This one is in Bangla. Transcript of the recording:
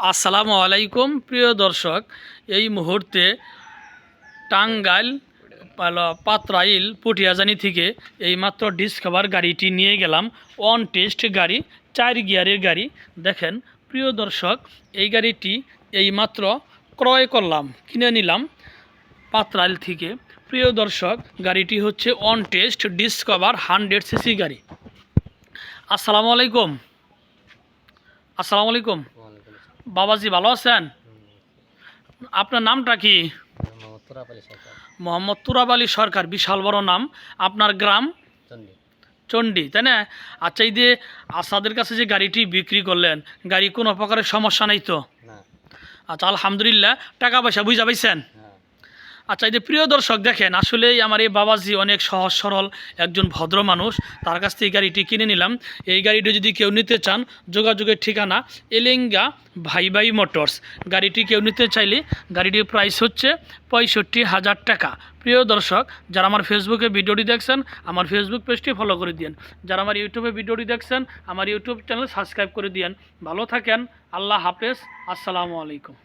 আসসালামু আলাইকুম প্রিয় দর্শক, এই মুহূর্তে টাঙ্গাইল পাত্রাইল পটিয়াজানি থেকে এইমাত্র ডিসকভার গাড়িটি নিয়ে গেলাম। অন টেস্ট গাড়ি, 4 গিয়ারের গাড়ি। দেখেন প্রিয় দর্শক, এই গাড়িটি এইমাত্র ক্রয় করলাম, কিনে নিলাম পাত্রাইল থেকে। প্রিয় দর্শক, গাড়িটি হচ্ছে অন টেস্ট ডিসকভার 100 সিসি গাড়ি। আসসালামু আলাইকুম। আসসালামু আলাইকুম বাবাজি, ভালো আছেন? আপনার নামটা কি? মোহাম্মদ তুরাব আলী সরকার। বিশাল বড় নাম। আপনার গ্রাম? চণ্ডী, তাই না? আচ্ছা, এই যে আসাদের কাছে যে গাড়িটি বিক্রি করলেন, গাড়ি কোনো প্রকারের সমস্যা নাই তো? আচ্ছা, আলহামদুলিল্লাহ। টাকা পয়সা বুঝা পাইছেন? আচ্ছা, এই যে প্রিয় দর্শক, দেখেন আসলেই আমার এই বাবাজি অনেক সহজ সরল একজন ভদ্র মানুষ। তার কাছ থেকে গাড়িটি কিনে নিলাম। এই গাড়িটি যদি কেউ নিতে চান, যোগাযোগের ঠিকানা এলেঙ্গা ভাই ভাই মোটরস। গাড়িটি কেউ নিতে চাইলে গাড়িটির প্রাইস হচ্ছে 65,000 টাকা। প্রিয় দর্শক, যারা আমার ফেসবুকে ভিডিওটি দেখছেন, আমার ফেসবুক পেজটি ফলো করে দিন। যারা আমার ইউটিউবে ভিডিওটি দেখছেন, আমার ইউটিউব চ্যানেল সাবস্ক্রাইব করে দিন। ভালো থাকেন। আল্লাহ হাফেজ। আসসালামু আলাইকুম।